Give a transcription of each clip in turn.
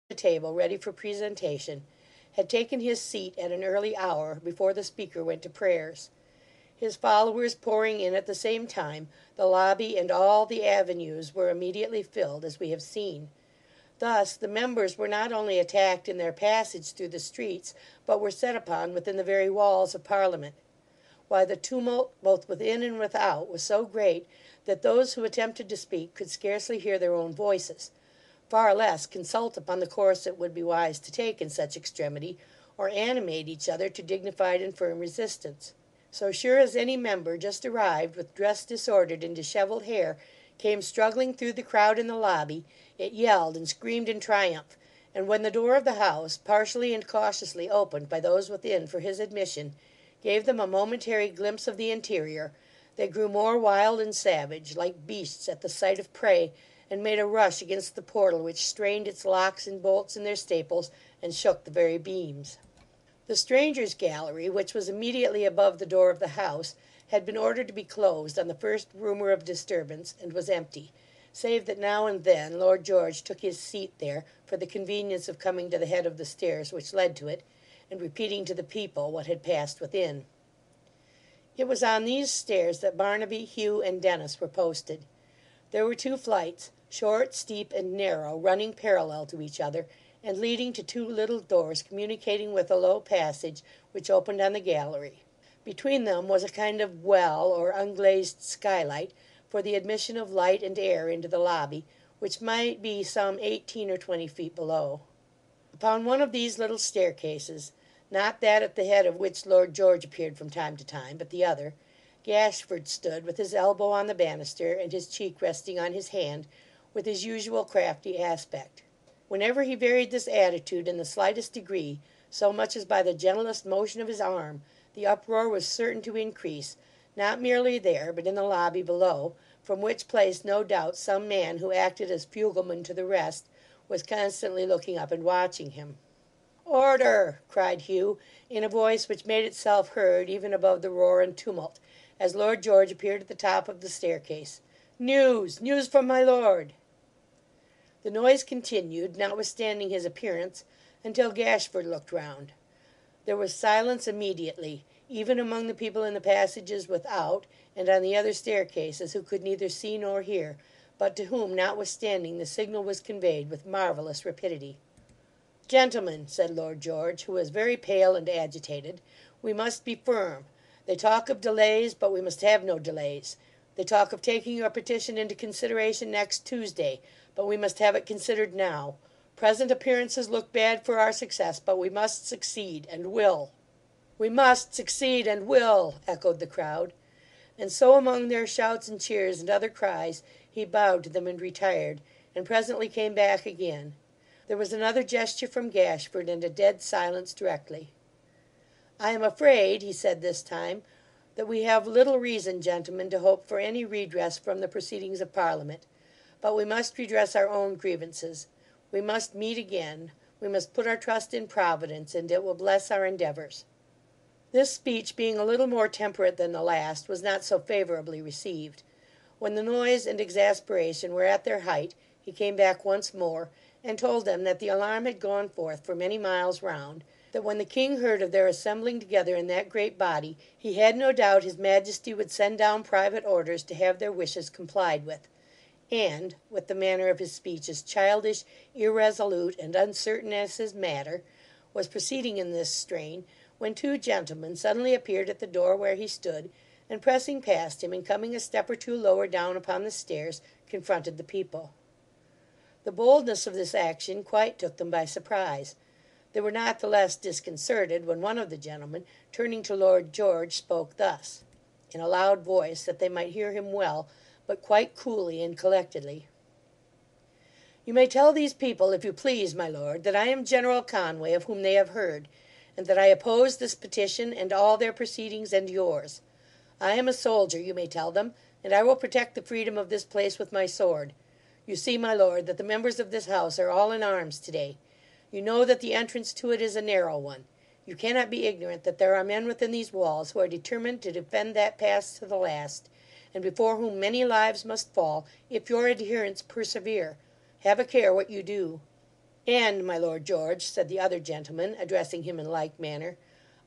the table ready for presentation, had taken his seat at an early hour before the speaker went to prayers. His followers pouring in at the same time, the lobby and all the avenues were immediately filled, as we have seen. Thus the members were not only attacked in their passage through the streets, but were set upon within the very walls of Parliament; while the tumult, both within and without, was so great, that those who attempted to speak could scarcely hear their own voices, far less consult upon the course it would be wise to take in such extremity, or animate each other to dignified and firm resistance. So sure as any member, just arrived, with dress disordered and dishevelled hair, came struggling through the crowd in the lobby, it yelled and screamed in triumph; and when the door of the House, partially and cautiously opened by those within for his admission, gave them a momentary glimpse of the interior, they grew more wild and savage, like beasts at the sight of prey, and made a rush against the portal, which strained its locks and bolts in their staples, and shook the very beams. The strangers' gallery, which was immediately above the door of the House, had been ordered to be closed on the first rumour of disturbance, and was empty, save that now and then Lord George took his seat there, for the convenience of coming to the head of the stairs which led to it, and repeating to the people what had passed within. It was on these stairs that Barnaby, Hugh, and Dennis were posted. There were two flights, short, steep, and narrow, running parallel to each other, and leading to two little doors communicating with a low passage which opened on the gallery. Between them was a kind of well or unglazed skylight, for the admission of light and air into the lobby, which might be some 18 or 20 feet below. Upon one of these little staircases, not that at the head of which Lord George appeared from time to time, but the other, Gashford stood with his elbow on the banister, and his cheek resting on his hand, with his usual crafty aspect. Whenever he varied this attitude in the slightest degree, so much as by the gentlest motion of his arm, the uproar was certain to increase, not merely there, but in the lobby below, from which place no doubt some man who acted as fugleman to the rest was constantly looking up and watching him. "Order!" cried Hugh, in a voice which made itself heard even above the roar and tumult, as Lord George appeared at the top of the staircase. "News! News from my lord!" The noise continued, notwithstanding his appearance, until Gashford looked round. There was silence immediately, even among the people in the passages without, and on the other staircases, who could neither see nor hear, but to whom, notwithstanding, the signal was conveyed with marvellous rapidity. "Gentlemen," said Lord George, who was very pale and agitated, "we must be firm. They talk of delays, but we must have no delays. They talk of taking your petition into consideration next Tuesday, but we must have it considered now. Present appearances look bad for our success, but we must succeed, and will." "We must succeed, and will," echoed the crowd. And so among their shouts and cheers and other cries, he bowed to them and retired, and presently came back again. There was another gesture from Gashford, and a dead silence directly. "I am afraid," he said this time, "that we have little reason, gentlemen, to hope for any redress from the proceedings of Parliament. But we must redress our own grievances. We must meet again. We must put our trust in Providence, and it will bless our endeavours." This speech, being a little more temperate than the last, was not so favourably received. When the noise and exasperation were at their height, he came back once more, and told them that the alarm had gone forth for many miles round, that when the king heard of their assembling together in that great body, he had no doubt his majesty would send down private orders to have their wishes complied with; and, with the manner of his speech as childish, irresolute, and uncertain as his matter, was proceeding in this strain, when two gentlemen suddenly appeared at the door where he stood, and pressing past him, and coming a step or two lower down upon the stairs, confronted the people. The boldness of this action quite took them by surprise. They were not the less disconcerted when one of the gentlemen, turning to Lord George, spoke thus, in a loud voice, that they might hear him well, but quite coolly and collectedly: "You may tell these people, if you please, my lord, that I am General Conway, of whom they have heard, and that I oppose this petition and all their proceedings and yours. I am a soldier, you may tell them, and I will protect the freedom of this place with my sword. You see, my lord, that the members of this house are all in arms today. You know that the entrance to it is a narrow one. You cannot be ignorant that there are men within these walls who are determined to defend that pass to the last, and before whom many lives must fall, if your adherents persevere. Have a care what you do." And, my Lord George, said the other gentleman, addressing him in like manner,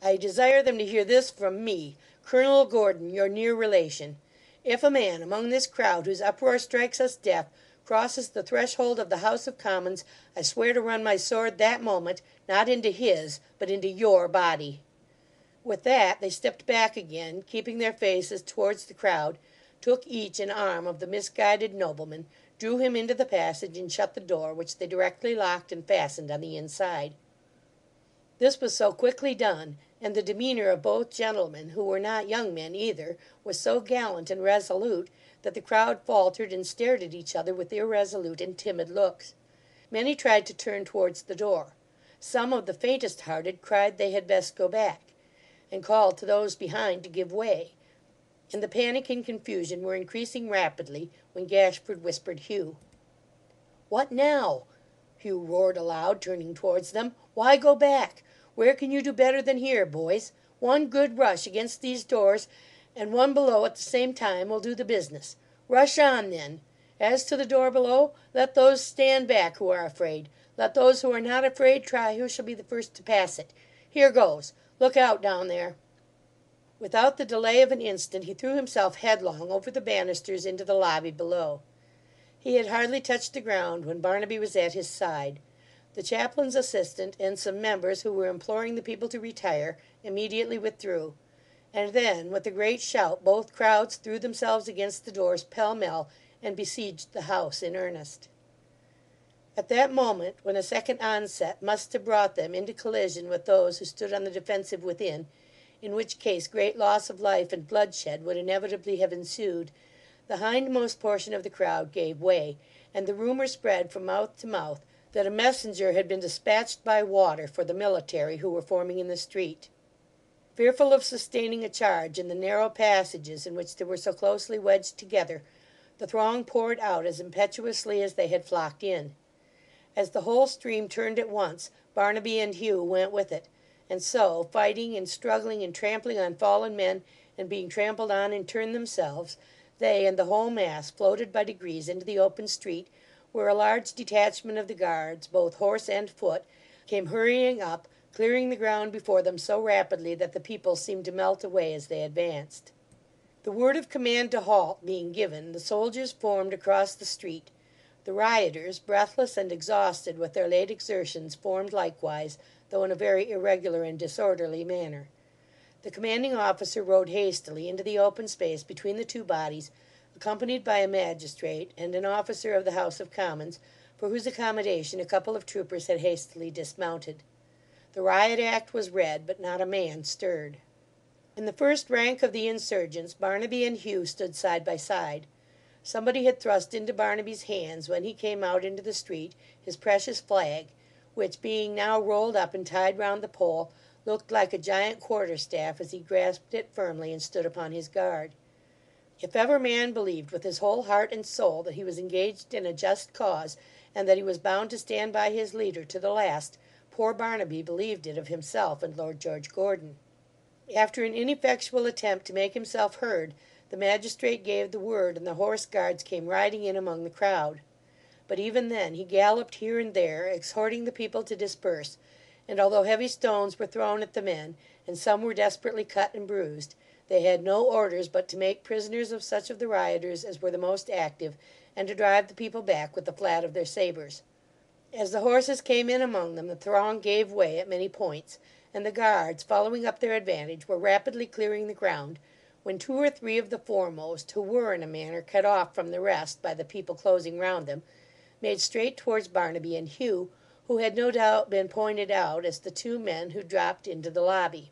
I desire them to hear this from me, Colonel Gordon, your near relation. If a man among this crowd, whose uproar strikes us deaf, crosses the threshold of the House of Commons, I swear to run my sword that moment, not into his, but into your body. With that they stepped back again, keeping their faces towards the crowd, took each an arm of the misguided nobleman, drew him into the passage, and shut the door, which they directly locked and fastened on the inside. This was so quickly done, and the demeanour of both gentlemen, who were not young men either, was so gallant and resolute, that the crowd faltered and stared at each other with irresolute and timid looks. Many tried to turn towards the door. Some of the faintest hearted cried they had best go back, and called to those behind to give way, and the panic and confusion were increasing rapidly when Gashford whispered Hugh. "What now?" Hugh roared aloud, turning towards them. "Why go back? Where can you do better than here, boys? One good rush against these doors, and one below at the same time, will do the business. Rush on, then. As to the door below, let those stand back who are afraid. Let those who are not afraid try who shall be the first to pass it. Here goes. Look out down there." Without the delay of an instant he threw himself headlong over the banisters into the lobby below. He had hardly touched the ground when Barnaby was at his side. The chaplain's assistant and some members who were imploring the people to retire immediately withdrew, and then with a great shout both crowds threw themselves against the doors pell-mell and besieged the house in earnest. At that moment, when a second onset must have brought them into collision with those who stood on the defensive within, in which case great loss of life and bloodshed would inevitably have ensued, the hindmost portion of the crowd gave way, and the rumour spread from mouth to mouth that a messenger had been dispatched by water for the military who were forming in the street. Fearful of sustaining a charge in the narrow passages in which they were so closely wedged together, the throng poured out as impetuously as they had flocked in. As the whole stream turned at once, Barnaby and Hugh went with it, and so, fighting and struggling and trampling on fallen men, and being trampled on in turn themselves, they and the whole mass floated by degrees into the open street, where a large detachment of the guards, both horse and foot, came hurrying up, clearing the ground before them so rapidly that the people seemed to melt away as they advanced. The word of command to halt being given, the soldiers formed across the street. The rioters, breathless and exhausted with their late exertions, formed likewise, though in a very irregular and disorderly manner. The commanding officer rode hastily into the open space between the two bodies, accompanied by a magistrate and an officer of the House of Commons, for whose accommodation a couple of troopers had hastily dismounted. The riot act was read, but not a man stirred. In the first rank of the insurgents, Barnaby and Hugh stood side by side. Somebody had thrust into Barnaby's hands, when he came out into the street, his precious flag, which, being now rolled up and tied round the pole, looked like a giant quarter-staff as he grasped it firmly and stood upon his guard. If ever man believed with his whole heart and soul that he was engaged in a just cause, and that he was bound to stand by his leader to the last, poor Barnaby believed it of himself and Lord George Gordon. After an ineffectual attempt to make himself heard, the magistrate gave the word, and the horse guards came riding in among the crowd. But even then he galloped here and there, exhorting the people to disperse, and although heavy stones were thrown at the men, and some were desperately cut and bruised, they had no orders but to make prisoners of such of the rioters as were the most active, and to drive the people back with the flat of their sabres. As the horses came in among them, the throng gave way at many points, and the guards, following up their advantage, were rapidly clearing the ground, when two or three of the foremost, who were in a manner cut off from the rest by the people closing round them, made straight towards Barnaby and Hugh, who had no doubt been pointed out as the two men who dropped into the lobby,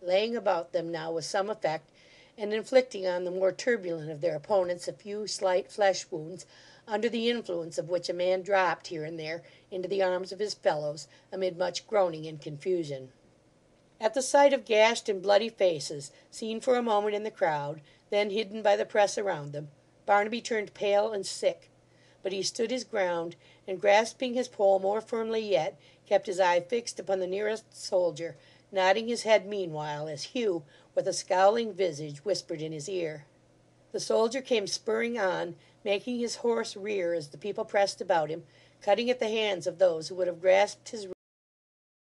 laying about them now with some effect, and inflicting on the more turbulent of their opponents a few slight flesh wounds, under the influence of which a man dropped here and there into the arms of his fellows, amid much groaning and confusion. At the sight of gashed and bloody faces, seen for a moment in the crowd, then hidden by the press around them, Barnaby turned pale and sick; but he stood his ground, and grasping his pole more firmly yet, kept his eye fixed upon the nearest soldier, nodding his head meanwhile, as Hugh, with a scowling visage, whispered in his ear. The soldier came spurring on, making his horse rear as the people pressed about him, cutting at the hands of those who would have grasped his